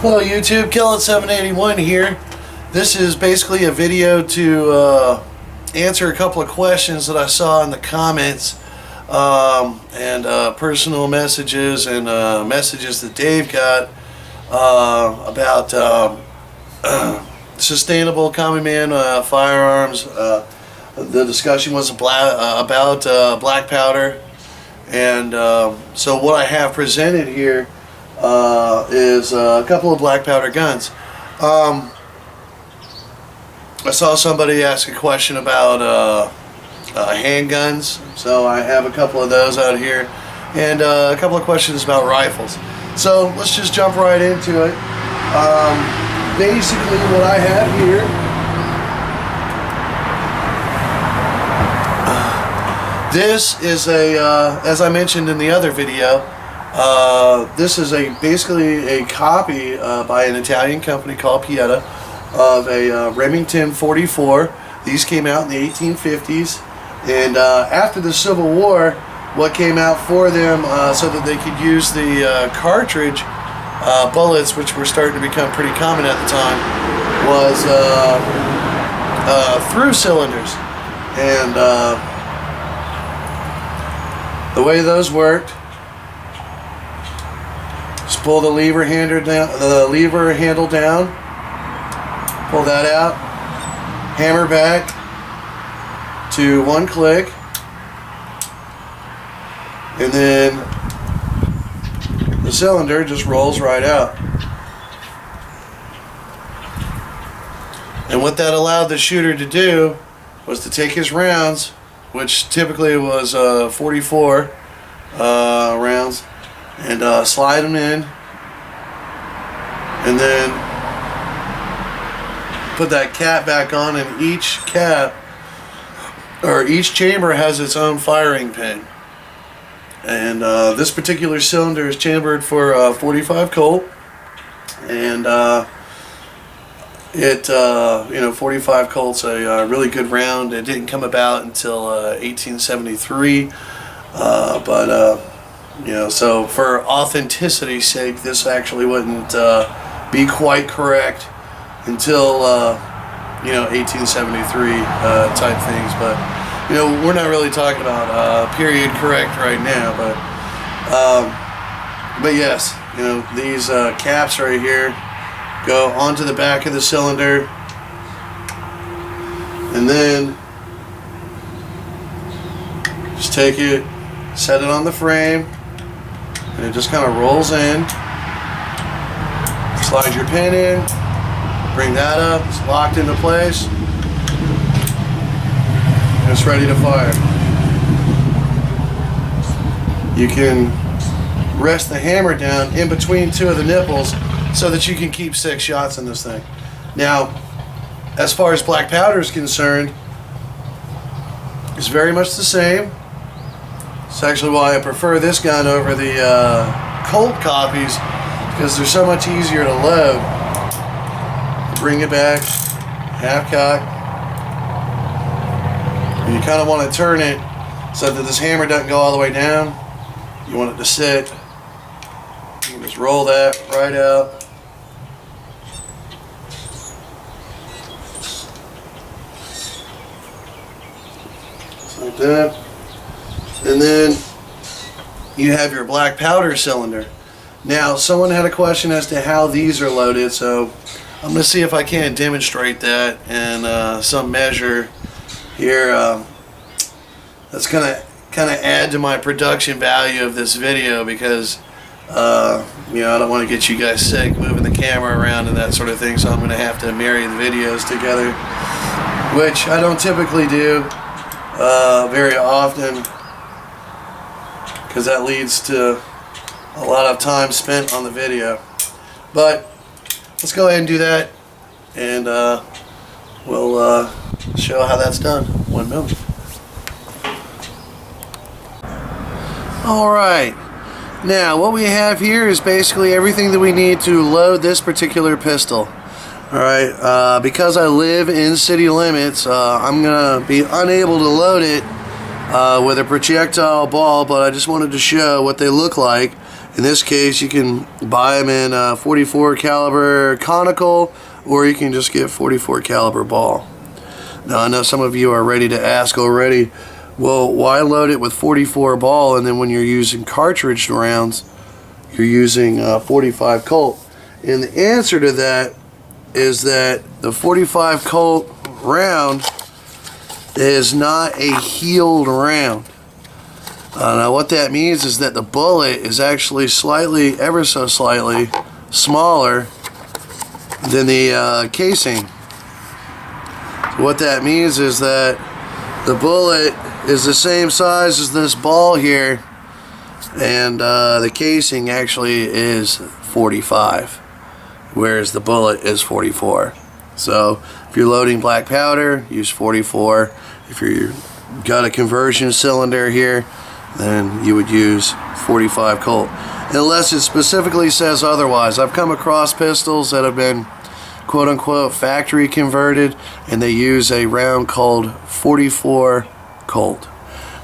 Hello YouTube, Kellen781 here. This is basically a video to answer a couple of questions that I saw in the comments and personal messages and messages that Dave got about sustainable common man firearms. The discussion was about black powder, and so what I have presented here is a couple of black powder guns. I saw somebody ask a question about handguns, so I have a couple of those out here, and a couple of questions about rifles. So let's just jump right into it. Basically what I have here this is a as I mentioned in the other video, this is basically a copy by an Italian company called Pietta of a Remington 44. These came out in the 1850s, and after the Civil War, what came out for them so that they could use the cartridge bullets, which were starting to become pretty common at the time, was through cylinders. And the way those worked, just pull the lever handle down, pull that out, hammer back to one click, and then the cylinder just rolls right out. And what that allowed the shooter to do was to take his rounds, which typically was 44 rounds, and slide them in, and then put that cap back on, and each cap, or each chamber, has its own firing pin. And this particular cylinder is chambered for 45 Colt, and 45 Colt's a really good round. It didn't come about until 1873, so for authenticity's sake, this actually wouldn't be quite correct until 1873 type things. But we're not really talking about period correct right now. But yes, these caps right here go onto the back of the cylinder, and then just take it, set it on the frame, and it just kind of rolls in. Slide your pin in, bring that up, it's locked into place, and it's ready to fire. You can rest the hammer down in between two of the nipples so that you can keep 6 shots in this thing. Now, as far as black powder is concerned, it's very much the same. It's actually why I prefer this gun over the Colt copies, because they're so much easier to load. Bring it back, half cock, and you kind of want to turn it so that this hammer doesn't go all the way down. You want it to sit. You can just roll that right out. Like that. And then you have your black powder cylinder. Now, someone had a question as to how these are loaded, so I'm going to see if I can demonstrate that in some measure here. That's going to kind of add to my production value of this video, because I don't want to get you guys sick moving the camera around and that sort of thing, so I'm going to have to marry the videos together, which I don't typically do very often, because that leads to a lot of time spent on the video. But let's go ahead and do that, and we'll show how that's done. 1 moment. Alright, now what we have here is basically everything that we need to load this particular pistol. Alright, because I live in city limits, I'm going to be unable to load it with a projectile ball, but I just wanted to show what they look like In this case, you can buy them in 44 caliber conical, or you can just get 44 caliber ball. Now I know some of you are ready to ask already, well, why load it with 44 ball and then when you're using cartridge rounds, you're using 45 Colt? And the answer to that is that the 45 Colt round is not a heeled round. Now what that means is that the bullet is actually slightly, ever so slightly, smaller than the casing. So what that means is that the bullet is the same size as this ball here, and the casing actually is 45, whereas the bullet is 44. So if you're loading black powder, use 44. If you've got a conversion cylinder here, then you would use 45 Colt, unless it specifically says otherwise. I've come across pistols that have been quote-unquote factory converted, and they use a round called 44 Colt.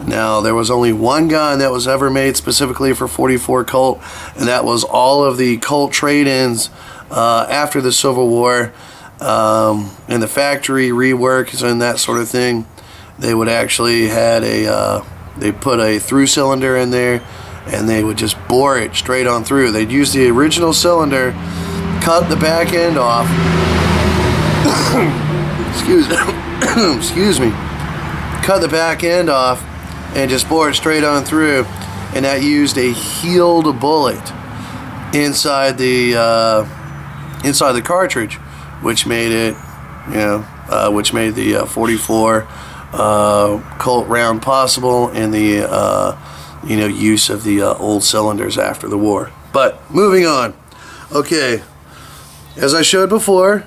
Now, there was only one gun that was ever made specifically for 44 Colt, and that was all of the Colt trade-ins after the Civil War, and the factory reworks and that sort of thing. They would actually had a they put a through cylinder in there, and they would just bore it straight on through. They'd use the original cylinder, cut the back end off, excuse me, cut the back end off, and just bore it straight on through. And that used a heeled bullet inside the cartridge, which made it, which made the 44 Colt round possible, and the use of the old cylinders after the war. But moving on. Okay, as I showed before,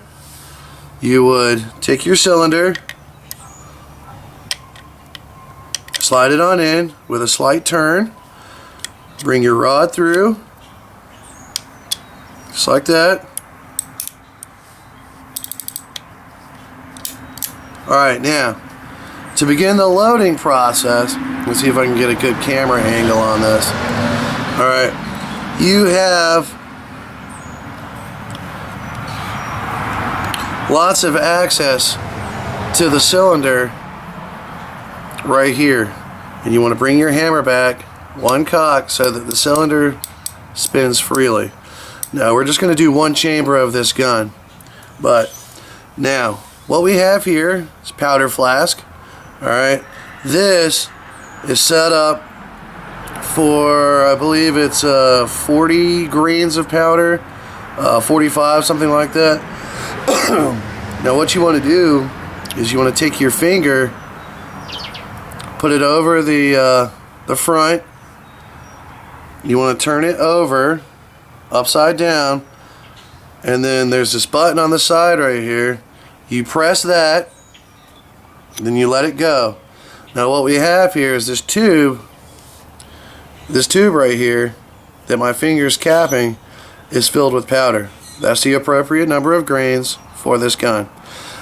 you would take your cylinder, slide it on in with a slight turn, bring your rod through just like that. Alright, now to begin the loading process, let's see if I can get a good camera angle on this. Alright, you have lots of access to the cylinder right here, and you want to bring your hammer back one cock so that the cylinder spins freely. Now we're just going to do one chamber of this gun, but now what we have here is powder flask. Alright, this is set up for, I believe it's 40 grains of powder, 45, something like that. Now what you want to do is you want to take your finger, put it over the front, you want to turn it over upside down, and then there's this button on the side right here. You press that, then you let it go. Now what we have here is this tube right here that my finger's capping is filled with powder. That's the appropriate number of grains for this gun.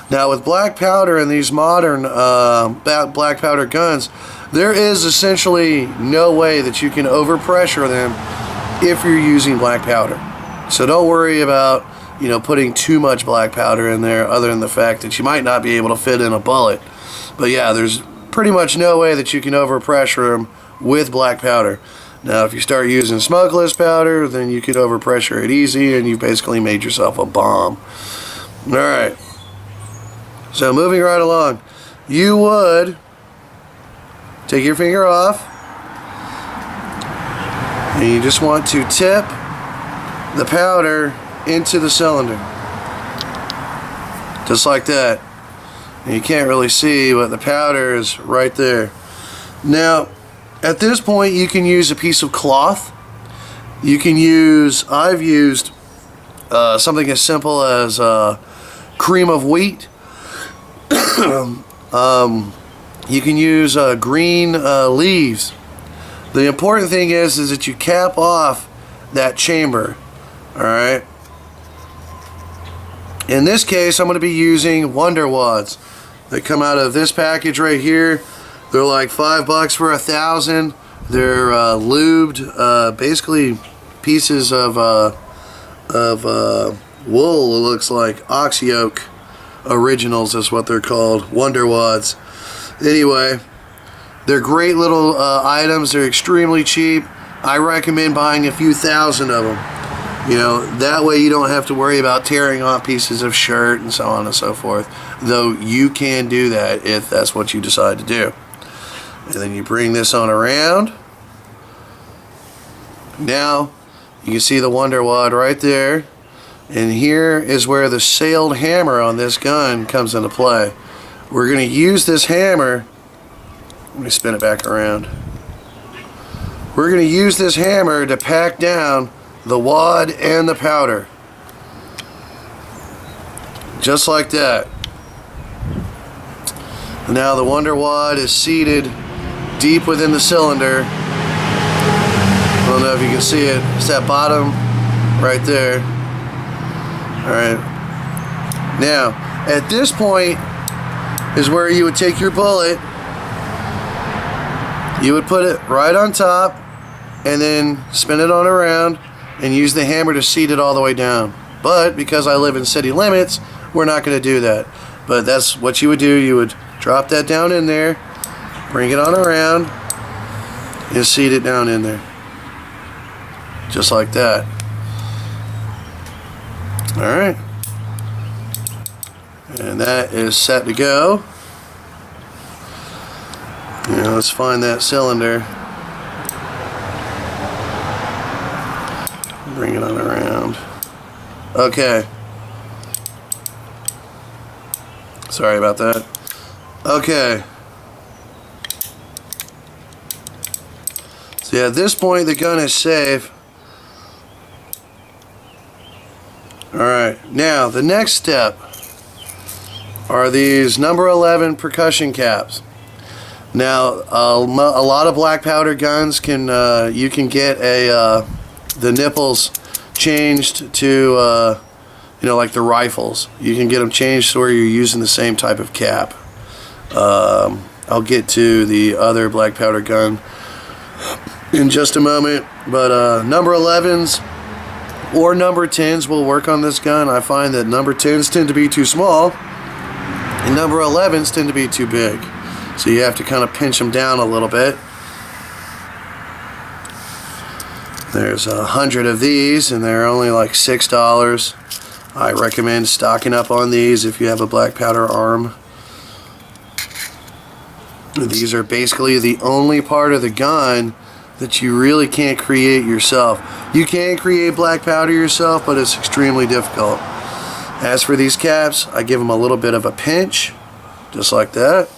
Now with black powder and these modern black powder guns, there is essentially no way that you can overpressure them if you're using black powder. So don't worry about putting too much black powder in there, other than the fact that you might not be able to fit in a bullet. But yeah, there's pretty much no way that you can overpressure them with black powder. Now if you start using smokeless powder, then you could overpressure it easy, and you've basically made yourself a bomb. Alright, so moving right along, you would take your finger off, and you just want to tip the powder into the cylinder, just like that. And you can't really see, but the powder is right there. Now at this point you can use a piece of cloth. You can use, I've used something as simple as cream of wheat. You can use green leaves. The important thing is that you cap off that chamber. Alright, in this case I'm going to be using Wonder Wads. They come out of this package right here. They're like $5 for 1,000. They're lubed, basically pieces of wool. It looks like ox yoke originals is what they're called, Wonder Wads. Anyway, they're great little items. They're extremely cheap. I recommend buying a few thousand of them. You know, that way you don't have to worry about tearing off pieces of shirt and so on and so forth. Though you can do that if that's what you decide to do. And then you bring this on around. Now you can see the Wonder Wad right there. And here is where the sailed hammer on this gun comes into play. We're going to use this hammer. Let me spin it back around. We're going to use this hammer to pack down the wad and the powder. Just like that. Now the Wonder Wad is seated deep within the cylinder. I don't know if you can see it. It's that bottom right there. Alright. Now, at this point is where you would take your bullet. You would put it right on top and then spin it on around and use the hammer to seat it all the way down. But because I live in city limits, we're not going to do that. But that's what you would do. You would drop that down in there, bring it on around, and seat it down in there. Just like that. Alright. And that is set to go. Now let's find that cylinder. Bring it on around. Okay. Sorry about that. Okay. So yeah, at this point the gun is safe. Alright, now the next step are these number 11 percussion caps. Now a lot of black powder guns can you can get the nipples changed to you know, like the rifles. You can get them changed so where you're using the same type of cap. I'll get to the other black powder gun in just a moment, but number 11s or number 10s will work on this gun. I find that number 10s tend to be too small and number 11s tend to be too big. So you have to kind of pinch them down a little bit. There's 100 of these and they're only like $6. I recommend stocking up on these if you have a black powder arm. These are basically the only part of the gun that you really can't create yourself. You can create black powder yourself, but it's extremely difficult. As for these caps, I give them a little bit of a pinch, just like that.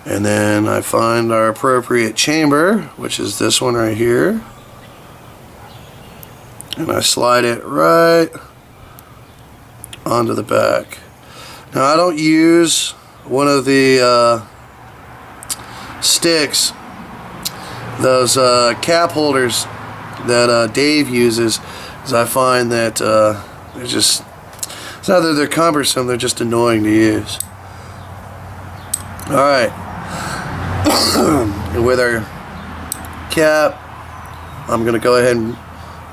And then I find our appropriate chamber, which is this one right here. And I slide it right onto the back. Now I don't use one of the sticks, those cap holders that Dave uses, because I find that they're just, it's not that they're cumbersome, they're just annoying to use. Alright. With our cap, I'm going to go ahead and,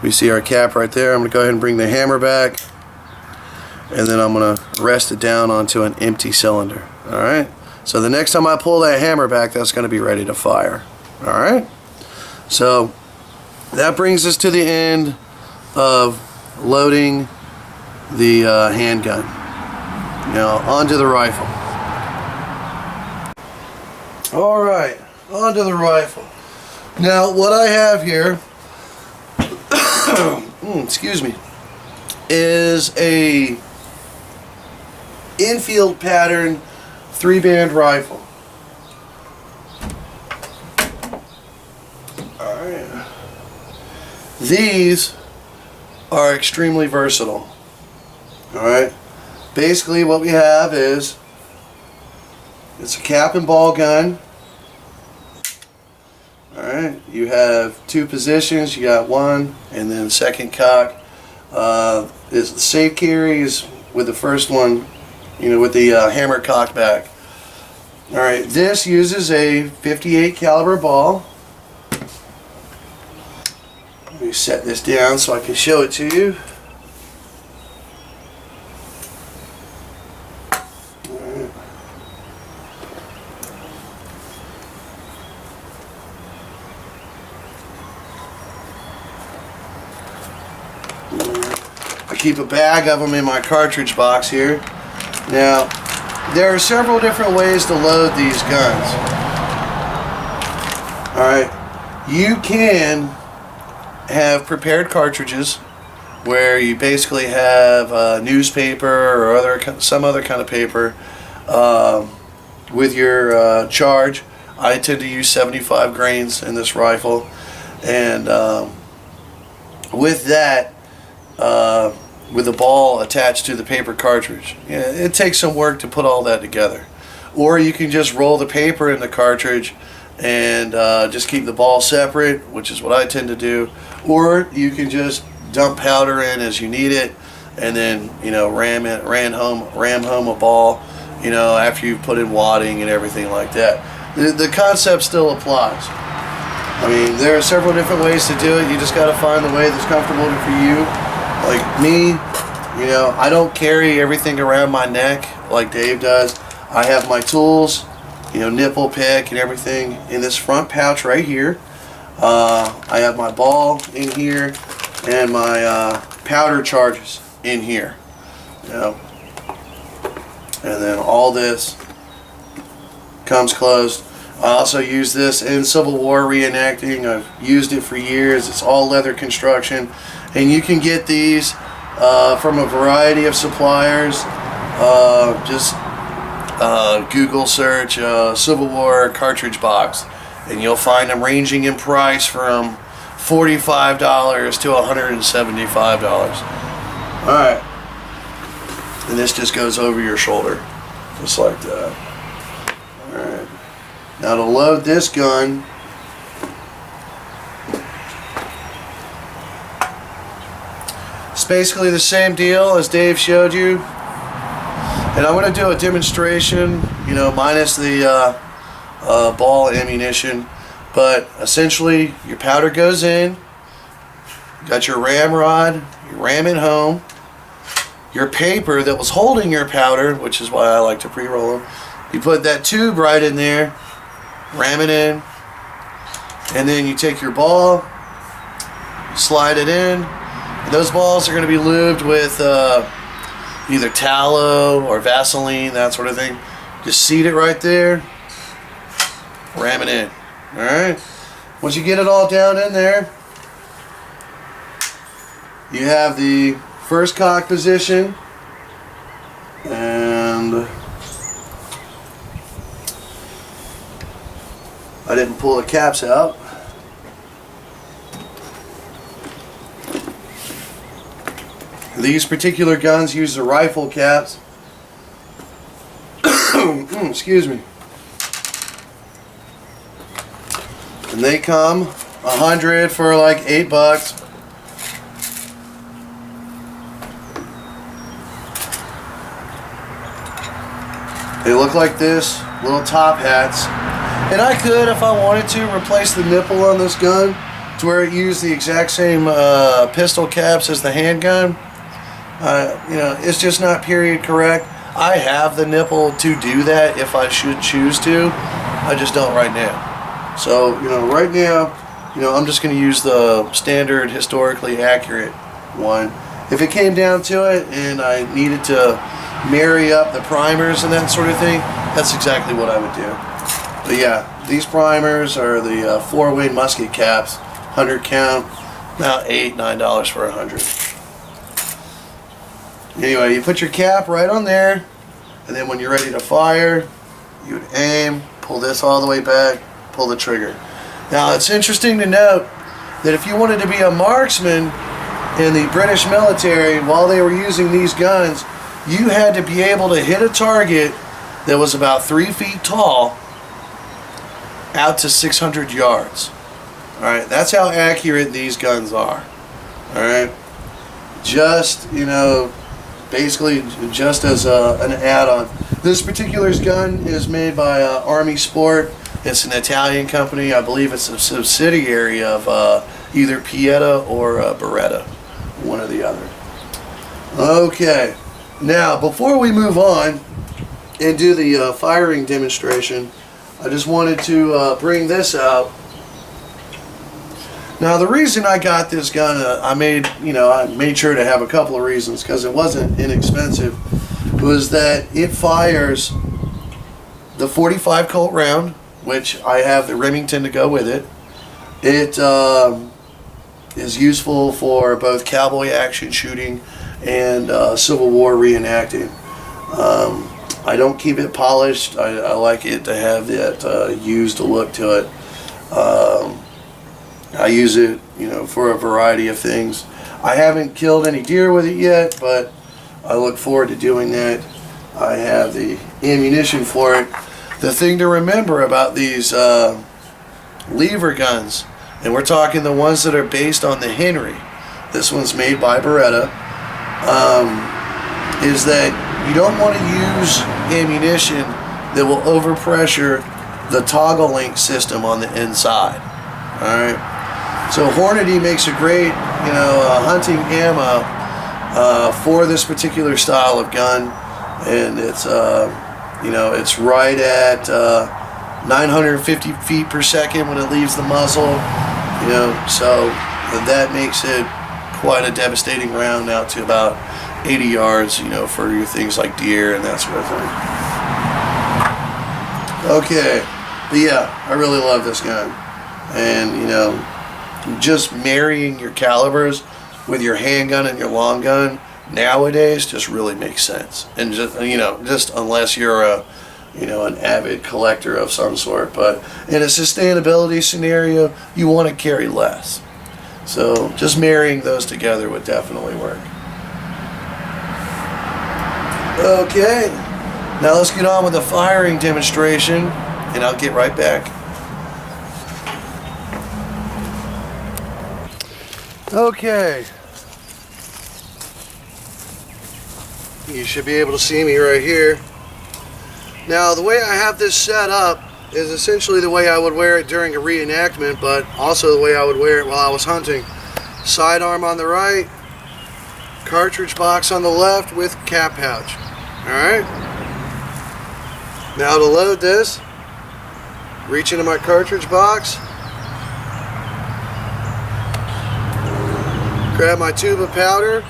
we see our cap right there, I'm going to go ahead and bring the hammer back, and then I'm going to rest it down onto an empty cylinder. Alright, so the next time I pull that hammer back, that's going to be ready to fire. Alright, so that brings us to the end of loading the handgun. Now onto the rifle. Alright, onto the rifle. Now what I have here excuse me, is a Enfield pattern 3-band rifle. Alright. These are extremely versatile. Alright. Basically what we have is, it's a cap and ball gun. Alright, you have two positions. You got one and then second cock. Is the safe carry is with the first one, you know, with the hammer cocked back. Alright, this uses a .58 caliber ball. me set this down so I can show it to you. Alright. I keep a bag of them in my cartridge box here. Now, there are several different ways to load these guns. Alright, you can have prepared cartridges where you basically have newspaper or some other kind of paper with your charge. I tend to use 75 grains in this rifle, and with that, with the ball attached to the paper cartridge, it takes some work to put all that together. Or you can just roll the paper in the cartridge and just keep the ball separate, which is what I tend to do. Or you can just dump powder in as you need it, and then ram home a ball, after you've put in wadding and everything like that. The concept still applies. I mean, there are several different ways to do it. You just got to find the way that's comfortable for you. Like me, I don't carry everything around my neck like Dave does. I have my tools, nipple pick and everything in this front pouch right here. I have my ball in here and my powder charges in here. And then all this comes closed. I also use this in Civil War reenacting. I've used it for years. It's all leather construction, and you can get these from a variety of suppliers. Just Google search Civil War cartridge box, and you'll find them ranging in price from $45 to $175. Alright, and this just goes over your shoulder just like that. Alright, now to load this gun, it's basically the same deal as Dave showed you, and I'm going to do a demonstration, minus the ball ammunition. But essentially, your powder goes in, you got your ramrod, you ram it home, your paper that was holding your powder, which is why I like to pre-roll them, you put that tube right in there, ram it in, and then you take your ball, slide it in, and those balls are going to be lubed with either tallow or Vaseline, that sort of thing. Just seat it right there, ram it in. Alright, once you get it all down in there, you have the first cock position, and I didn't pull the caps out. These particular guns use the rifle caps. Excuse me. And they come 100 for like $8. They look like this, little top hats. And I could, if I wanted to, replace the nipple on this gun to where it used the exact same pistol caps as the handgun. It's just not period correct. I have the nipple to do that if I should choose to. I just don't right now. So, right now, I'm just going to use the standard historically accurate one. If it came down to it and I needed to marry up the primers and that sort of thing, that's exactly what I would do. But yeah, these primers are the 4-way musket caps, 100 count, about $8-9 for 100. Anyway, you put your cap right on there, and then when you're ready to fire, you would aim, pull this all the way back, pull the trigger. Now it's interesting to note that if you wanted to be a marksman in the British military while they were using these guns, you had to be able to hit a target that was about 3 feet tall out to 600 yards. Alright, that's how accurate these guns are. Alright, just, basically just as an add-on. This particular gun is made by Army Sport. It's an Italian company. I believe it's a subsidiary of either Pietta or Beretta, one or the other. Okay, now before we move on and do the firing demonstration, I just wanted to bring this out. Now the reason I got this gun, I made sure to have a couple of reasons because it wasn't inexpensive, was that it fires the 45 Colt round, which I have the Remington to go with it. It is useful for both cowboy action shooting and Civil War reenacting. I don't keep it polished. I like it to have that used look to it. I use it, for a variety of things. I haven't killed any deer with it yet, but I look forward to doing that. I have the ammunition for it. The thing to remember about these lever guns, and we're talking the ones that are based on the Henry, this one's made by Beretta, is that you don't want to use ammunition that will overpressure the toggle link system on the inside. Alright, so Hornady makes a great hunting ammo for this particular style of gun, and it's it's right at 950 feet per second when it leaves the muzzle, so that makes it quite a devastating round out to about 80 yards, for your things like deer and that sort of thing. Okay, but yeah, I really love this gun, and just marrying your calibers with your handgun and your long gun nowadays just really makes sense. And just unless you're an avid collector of some sort, but in a sustainability scenario, you want to carry less. So just marrying those together would definitely work. Okay, now let's get on with the firing demonstration, and I'll get right back. Okay, you should be able to see me right here. Now the way I have this set up is essentially the way I would wear it during a reenactment, but also the way I would wear it while I was hunting. Sidearm on the right, cartridge box on the left with cap pouch. Alright, now to load this, reach into my cartridge box, grab my tube of powder.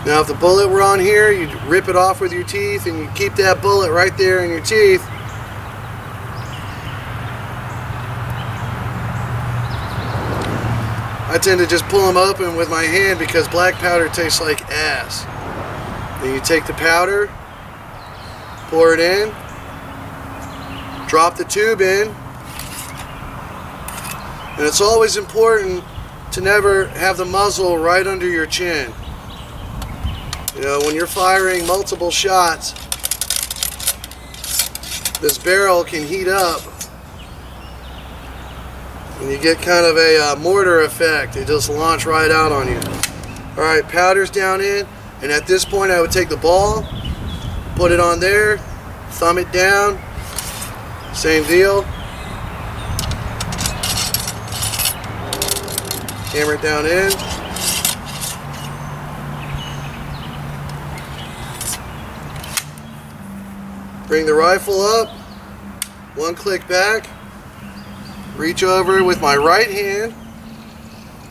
Now if the bullet were on here, you'd rip it off with your teeth and you keep that bullet right there in your teeth. I tend to just pull them open with my hand because black powder tastes like ass. Then you take the powder, pour it in, drop the tube in, and it's always important to never have the muzzle right under your chin. When you're firing multiple shots, this barrel can heat up and you get kind of a mortar effect. It just launch right out on you. Alright, powder's down in, and at this point I would take the ball, put it on there, thumb it down, same deal, hammer it down in. Bring the rifle up, one click back, reach over with my right hand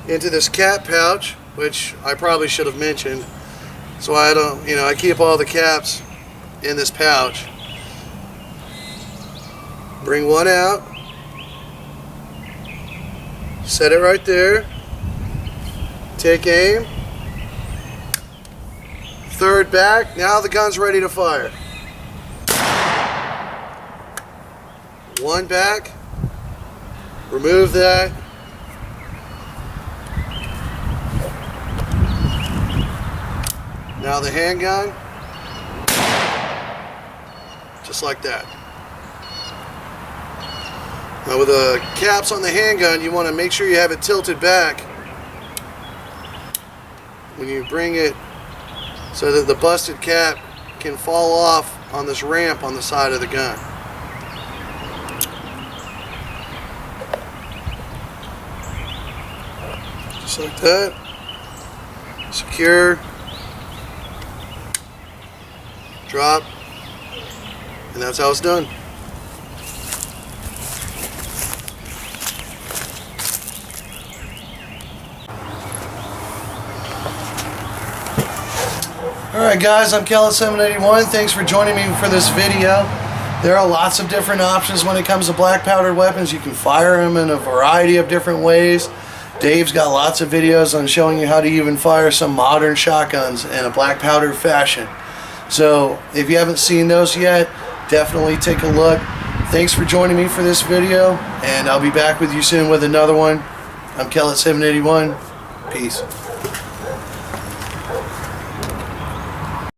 into this cap pouch, which I probably should have mentioned. So I don't, I keep all the caps in this pouch. Bring one out, set it right there, take aim, third back, now the gun's ready to fire. One back, remove that, now the handgun, just like that. Now with the caps on the handgun, you want to make sure you have it tilted back when you bring it so that the busted cap can fall off on this ramp on the side of the gun. Just like that. Secure. Drop. And that's how it's done. Alright guys, I'm Kellet781. Thanks for joining me for this video. There are lots of different options when it comes to black powdered weapons. You can fire them in a variety of different ways. Dave's got lots of videos on showing you how to even fire some modern shotguns in a black powdered fashion. So if you haven't seen those yet, definitely take a look. Thanks for joining me for this video, and I'll be back with you soon with another one. I'm Kellet781. Peace.